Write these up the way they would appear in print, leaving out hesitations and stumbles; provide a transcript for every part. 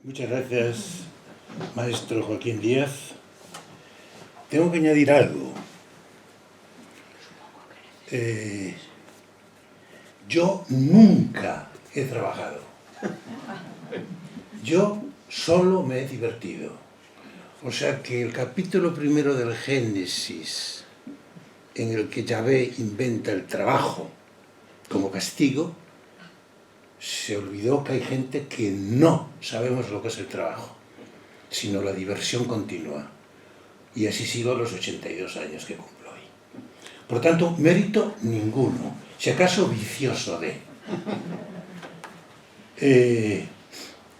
Muchas gracias, maestro Joaquín Díaz. Tengo que añadir algo. Yo nunca he trabajado. Yo solo me he divertido. O sea que el capítulo primero del Génesis, en el que Yahvé inventa el trabajo como castigo, se olvidó que hay gente que no sabemos lo que es el trabajo, sino la diversión continua. Y así sigo los 82 años que cumplo hoy. Por tanto, mérito ninguno, si acaso vicioso de.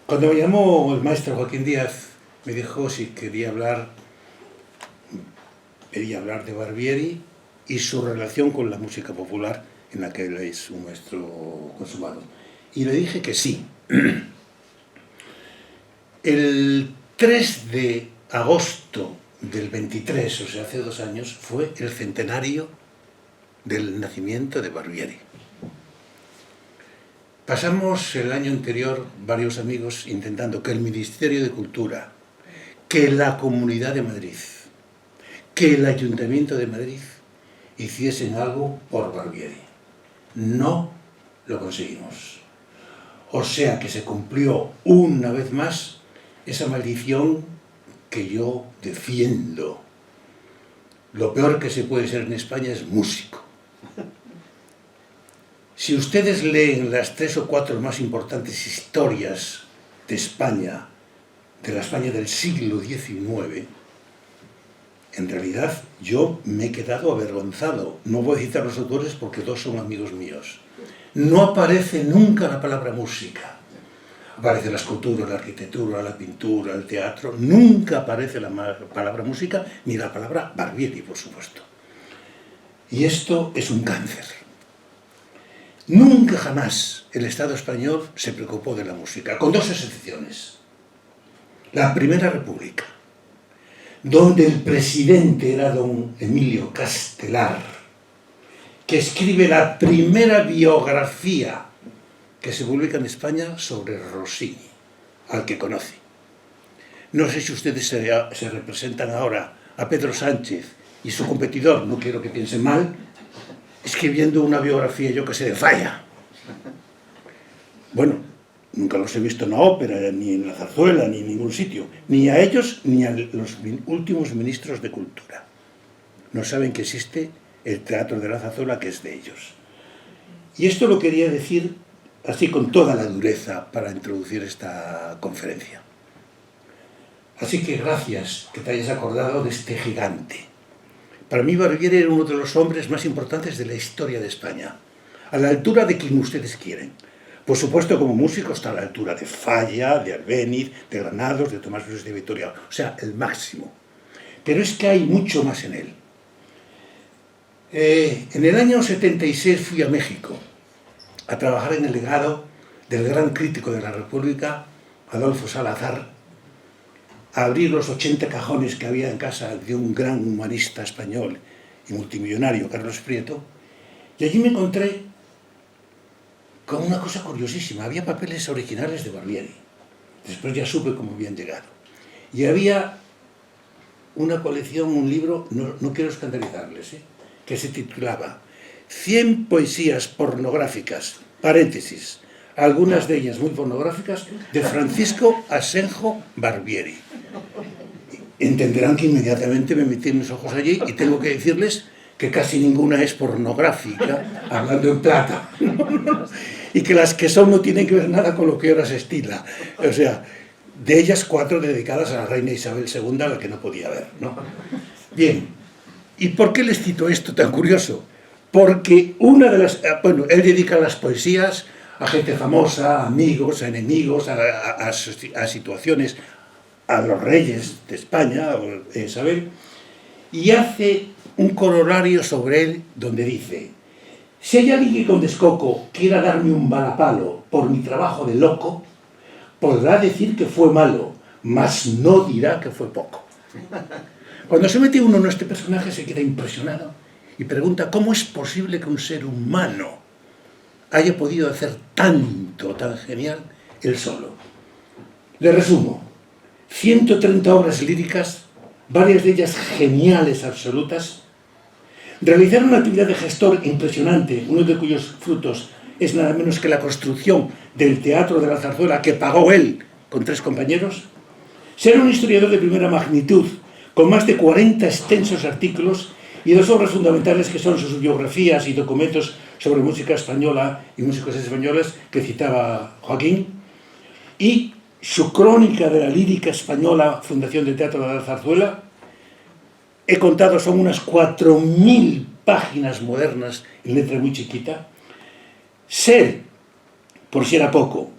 Cuando me llamó el maestro Joaquín Díaz, me dijo si quería hablar de Barbieri y su relación con la música popular, en la que él es un maestro consumado. Y le dije que sí. El 3 de agosto del 23, o sea, hace 2 años, fue el centenario del nacimiento de Barbieri. Pasamos el año anterior varios amigos intentando que el Ministerio de Cultura, que la Comunidad de Madrid, que el Ayuntamiento de Madrid hiciesen algo por Barbieri. No lo conseguimos. O sea que se cumplió una vez más esa maldición que yo defiendo. Lo peor que se puede ser en España es músico. Si ustedes leen las 3 o 4 más importantes historias de España, de la España del siglo XIX, en realidad yo me he quedado avergonzado. No voy a citar los autores porque 2 son amigos míos. No aparece nunca la palabra música. Aparece la escultura, la arquitectura, la pintura, el teatro. Nunca aparece la palabra música, ni la palabra Barbieri, por supuesto. Y esto es un cáncer. Nunca jamás el Estado español se preocupó de la música, con 2 excepciones. La Primera República, donde el presidente era don Emilio Castelar, que escribe la primera biografía que se publica en España sobre Rossini, al que conoce. No sé si ustedes se representan ahora a Pedro Sánchez y su competidor, no quiero que piensen mal, escribiendo una biografía, yo que sé, de Falla. Bueno, nunca los he visto en la ópera, ni en la zarzuela, ni en ningún sitio. Ni a ellos, ni a los últimos ministros de Cultura. No saben que existe el Teatro de la Zarzuela, que es de ellos. Y esto lo quería decir así con toda la dureza para introducir esta conferencia. Así que gracias que te hayas acordado de este gigante. Para mí Barbieri era uno de los hombres más importantes de la historia de España, a la altura de quien ustedes quieren. Por supuesto, como músico está a la altura de Falla, de Albéniz, de Granados, de Tomás Luis de Vitoria, o sea, el máximo. Pero es que hay mucho más en él. En el año 76 fui a México a trabajar en el legado del gran crítico de la República, Adolfo Salazar, a abrir los 80 cajones que había en casa de un gran humanista español y multimillonario, Carlos Prieto, y allí me encontré con una cosa curiosísima. Había papeles originales de Barbieri. Después ya supe cómo habían llegado. Y había una colección, un libro, no quiero escandalizarles, que se titulaba 100 poesías pornográficas, paréntesis, algunas de ellas muy pornográficas, de Francisco Asenjo Barbieri. Entenderán que inmediatamente me metí mis ojos allí y tengo que decirles que casi ninguna es pornográfica, hablando en plata, y que las que son no tienen que ver nada con lo que ahora se estila. O sea, de ellas 4 dedicadas a la reina Isabel II, a la que no podía ver, ¿no? Bien, ¿y por qué les cito esto tan curioso? Porque una de las... Bueno, él dedica las poesías a gente famosa, a amigos, a enemigos, a situaciones, a los reyes de España, a Isabel, y hace un corolario sobre él donde dice: si hay alguien que con descoco quiera darme un balapalo por mi trabajo de loco, podrá decir que fue malo, mas no dirá que fue poco. Cuando se mete uno en este personaje se queda impresionado y pregunta cómo es posible que un ser humano haya podido hacer tanto, tan genial, él solo. Le resumo: 130 obras líricas, varias de ellas geniales absolutas. Realizaron una actividad de gestor impresionante, uno de cuyos frutos es nada menos que la construcción del Teatro de la Zarzuela, que pagó él con 3 compañeros. Ser un historiador de primera magnitud, con más de 40 extensos artículos y 2 obras fundamentales que son sus biografías y documentos sobre música española y músicos españoles que citaba Joaquín, y su crónica de la lírica española, Fundación del Teatro de la Zarzuela. He contado, son unas 4000 páginas modernas en letra muy chiquita. Ser, por si era poco,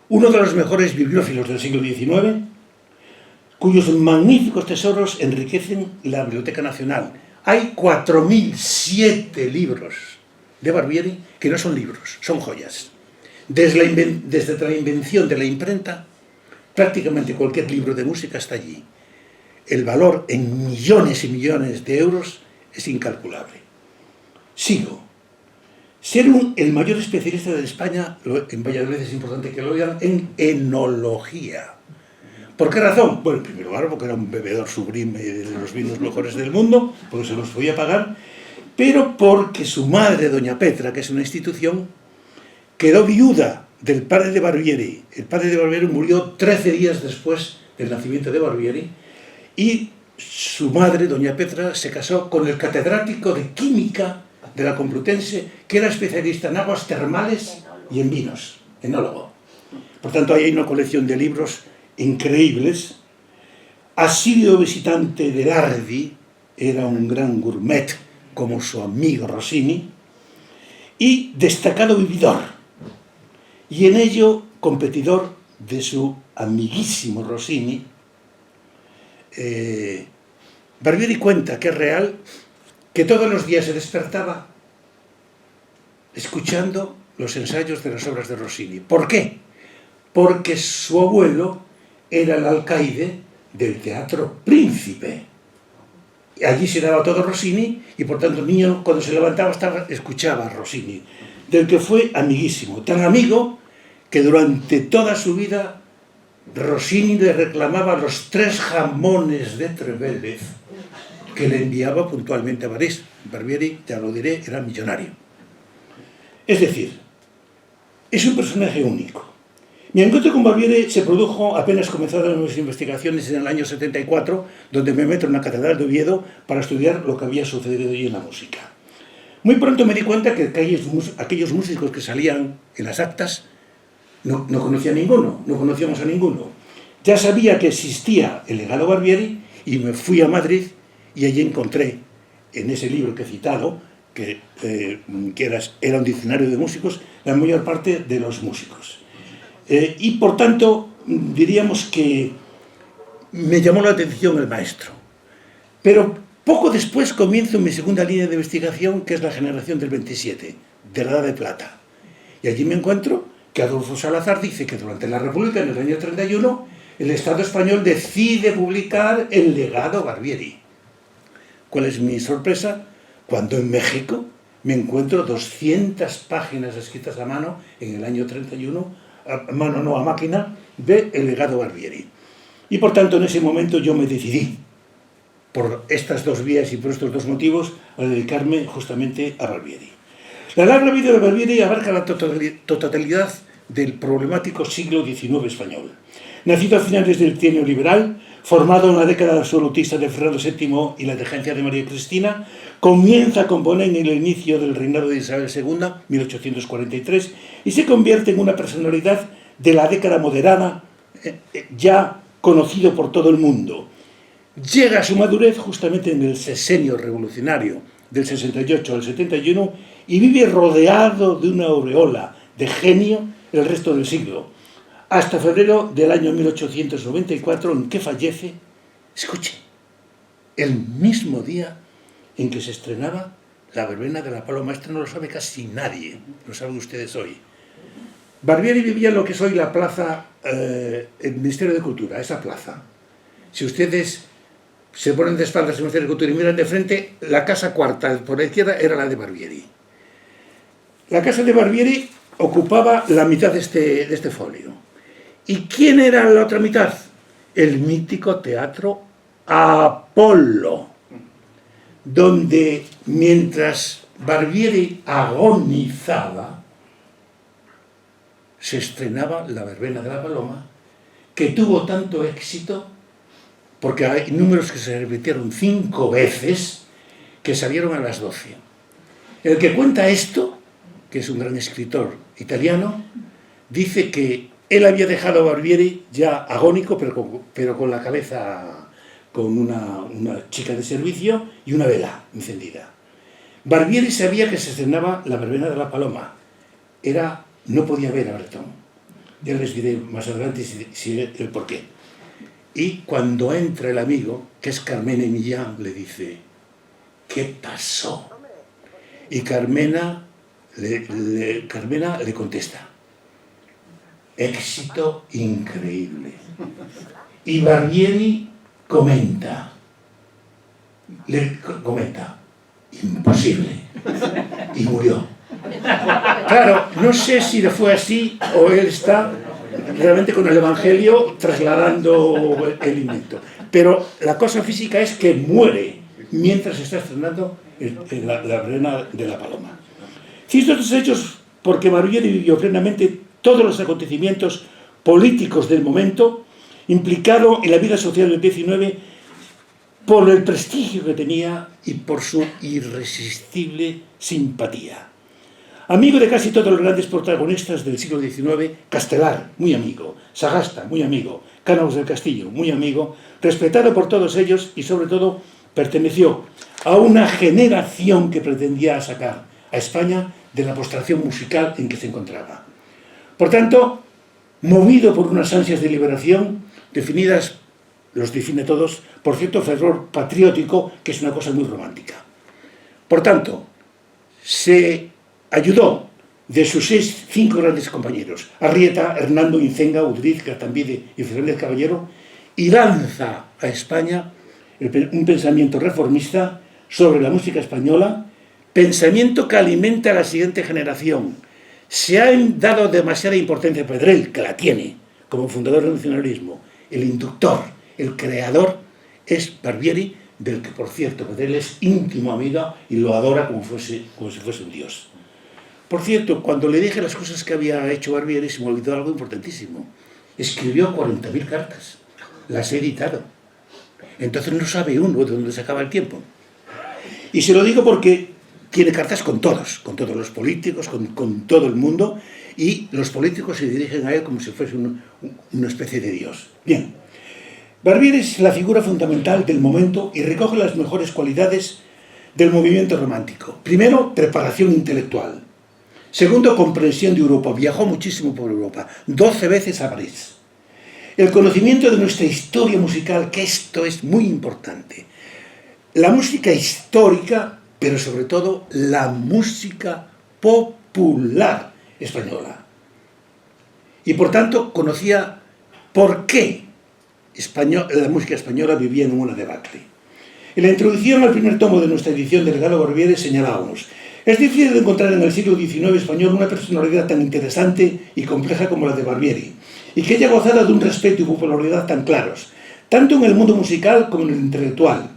uno de los mejores bibliófilos del siglo XIX, cuyos magníficos tesoros enriquecen la Biblioteca Nacional. Hay 4007 libros de Barbieri que no son libros, son joyas. Desde la invención de la imprenta, prácticamente cualquier libro de música está allí. El valor en millones y millones de euros es incalculable. Sigo. Ser el mayor especialista de España, en Valladolid es importante que lo oigan, en enología. ¿Por qué razón? Bueno, en primer lugar, porque era un bebedor sublime de los vinos mejores del mundo, porque se los podía pagar, pero porque su madre, doña Petra, que es una institución, quedó viuda del padre de Barbieri. El padre de Barbieri murió 13 días después del nacimiento de Barbieri, y su madre, doña Petra, se casó con el catedrático de química de la Complutense, que era especialista en aguas termales y en vinos, enólogo. Por tanto, ahí hay una colección de libros increíbles. Asiduo visitante de Lardi, era un gran gourmet como su amigo Rossini, y destacado vividor, y en ello competidor de su amiguísimo Rossini. Barbieri cuenta que es real que todos los días se despertaba escuchando los ensayos de las obras de Rossini. ¿Por qué? Porque su abuelo era el alcaide del Teatro Príncipe. Allí se daba todo Rossini y por tanto el niño cuando se levantaba escuchaba a Rossini, del que fue amiguísimo, tan amigo que durante toda su vida Rossini le reclamaba los 3 jamones de Trevélez que le enviaba puntualmente a París. Barbieri, ya lo diré, era millonario. Es decir, es un personaje único. Mi encuentro con Barbieri se produjo apenas comenzadas mis investigaciones en el año 74, donde me meto en la Catedral de Oviedo para estudiar lo que había sucedido allí en la música. Muy pronto me di cuenta que aquellos músicos que salían en las actas no conocía a ninguno, no conocíamos a ninguno. Ya sabía que existía el legado Barbieri y me fui a Madrid y allí encontré, en ese libro que he citado, que era un diccionario de músicos, la mayor parte de los músicos. Y por tanto, diríamos que me llamó la atención el maestro. Pero poco después comienzo mi segunda línea de investigación, que es la generación del 27, de la Edad de Plata. Y allí me encuentro que Adolfo Salazar dice que durante la República, en el año 31, el Estado español decide publicar el legado Barbieri. ¿Cuál es mi sorpresa? Cuando en México me encuentro 200 páginas escritas a mano en el año 31, a máquina, de el legado Barbieri. Y por tanto, en ese momento yo me decidí, por estas 2 vías y por estos 2 motivos, a dedicarme justamente a Barbieri. La larga vida de Barbieri abarca la totalidad del problemático siglo XIX español. Nacido a finales del trienio liberal, formado en la década absolutista de Fernando VII y la regencia de María Cristina, comienza a componer en el inicio del reinado de Isabel II, 1843, y se convierte en una personalidad de la década moderada, ya conocido por todo el mundo. Llega a su madurez justamente en el sexenio revolucionario del 68 al 71 y vive rodeado de una aureola de genio el resto del siglo, hasta febrero del año 1894, en que fallece, escuche, el mismo día en que se estrenaba la verbena de la Paloma. Esto no lo sabe casi nadie, lo saben ustedes hoy. Barbieri vivía en lo que es hoy la plaza, el Ministerio de Cultura, esa plaza. Si ustedes se ponen de espaldas al Ministerio de Cultura y miran de frente, la casa cuarta por la izquierda era la de Barbieri. La casa de Barbieri ocupaba la mitad de este folio. ¿Y quién era la otra mitad? El mítico teatro Apolo, donde mientras Barbieri agonizaba, se estrenaba La verbena de la Paloma, que tuvo tanto éxito, porque hay números que se repitieron 5 veces, que salieron a las 12. El que cuenta esto, que es un gran escritor italiano, dice que él había dejado a Barbieri ya agónico, pero con la cabeza, con una chica de servicio y una vela encendida. Barbieri sabía que se estrenaba La verbena de la Paloma. No podía ver a Bretón. Ya les diré más adelante el porqué. Y cuando entra el amigo, que es Carmena Millán, le dice: ¿qué pasó? Y Carmena le contesta: éxito increíble. Y Barbieri comenta, imposible. Y murió. Claro, no sé si le fue así o él está realmente con el Evangelio trasladando el invento. Pero la cosa física es que muere mientras está estrenando la verbena de la Paloma. Cito estos hechos porque Barbieri vivió plenamente todos los acontecimientos políticos del momento, implicado en la vida social del XIX por el prestigio que tenía y por su irresistible simpatía. Amigo de casi todos los grandes protagonistas del siglo XIX, Castelar, muy amigo, Sagasta, muy amigo, Cánovas del Castillo, muy amigo, respetado por todos ellos y sobre todo perteneció a una generación que pretendía sacar a España de la postración musical en que se encontraba. Por tanto, movido por unas ansias de liberación definidas, los define todos, por cierto fervor patriótico, que es una cosa muy romántica. Por tanto, se ayudó de sus 5 grandes compañeros, Arrieta, Hernando, Incenga, Udriz, Gatambide y Fernández Caballero, y lanza a España un pensamiento reformista sobre la música española, pensamiento que alimenta a la siguiente generación. Se ha dado demasiada importancia a Pedrell, que la tiene, como fundador del nacionalismo. El inductor, el creador, es Barbieri, del que, por cierto, Pedrell es íntimo amigo y lo adora como si fuese un dios. Por cierto, cuando le dije las cosas que había hecho Barbieri, se me olvidó algo importantísimo. Escribió 40.000 cartas, las he editado. Entonces no sabe uno de dónde se acaba el tiempo. Y se lo digo porque tiene cartas con todos los políticos, con todo el mundo, y los políticos se dirigen a él como si fuese una especie de dios. Bien, Barbieri es la figura fundamental del momento y recoge las mejores cualidades del movimiento romántico. Primero, preparación intelectual. Segundo, comprensión de Europa. Viajó muchísimo por Europa, 12 veces a París. El conocimiento de nuestra historia musical, que esto es muy importante. La música histórica, pero sobre todo la música popular española. Y por tanto conocía por qué la música española vivía en una debacle. En la introducción al primer tomo de nuestra edición del Legado Barbieri señalábamos: es difícil encontrar en el siglo XIX español una personalidad tan interesante y compleja como la de Barbieri, y que haya gozado de un respeto y popularidad tan claros, tanto en el mundo musical como en el intelectual.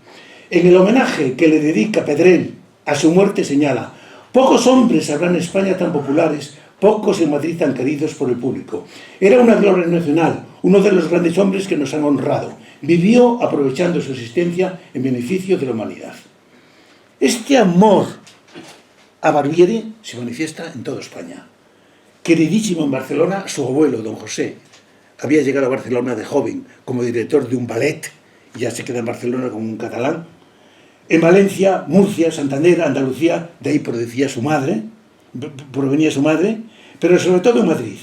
En el homenaje que le dedica Pedrell a su muerte señala: pocos hombres habrá en España tan populares, pocos en Madrid tan queridos por el público. Era una gloria nacional, uno de los grandes hombres que nos han honrado. Vivió aprovechando su existencia en beneficio de la humanidad. Este amor a Barbieri se manifiesta en toda España. Queridísimo en Barcelona, su abuelo, don José, había llegado a Barcelona de joven como director de un ballet, y ya se queda en Barcelona como un catalán. En Valencia, Murcia, Santander, Andalucía, de ahí provenía su madre, pero sobre todo en Madrid.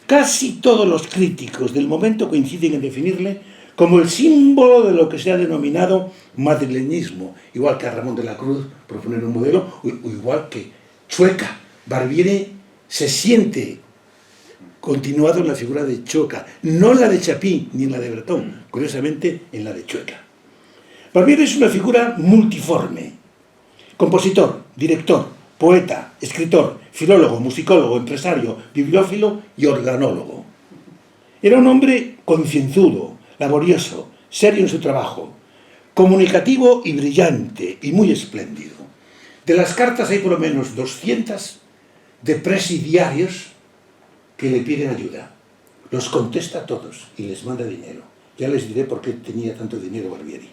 Casi todos los críticos del momento coinciden en definirle como el símbolo de lo que se ha denominado madrileñismo, igual que a Ramón de la Cruz, por poner un modelo, o igual que Chueca. Barbieri se siente continuado en la figura de Chueca, no en la de Chapí ni en la de Bretón, curiosamente en la de Chueca. Barbieri es una figura multiforme: compositor, director, poeta, escritor, filólogo, musicólogo, empresario, bibliófilo y organólogo. Era un hombre concienzudo, laborioso, serio en su trabajo, comunicativo y brillante y muy espléndido. De las cartas hay por lo menos 200 de presidiarios que le piden ayuda. Los contesta a todos y les manda dinero. Ya les diré por qué tenía tanto dinero Barbieri.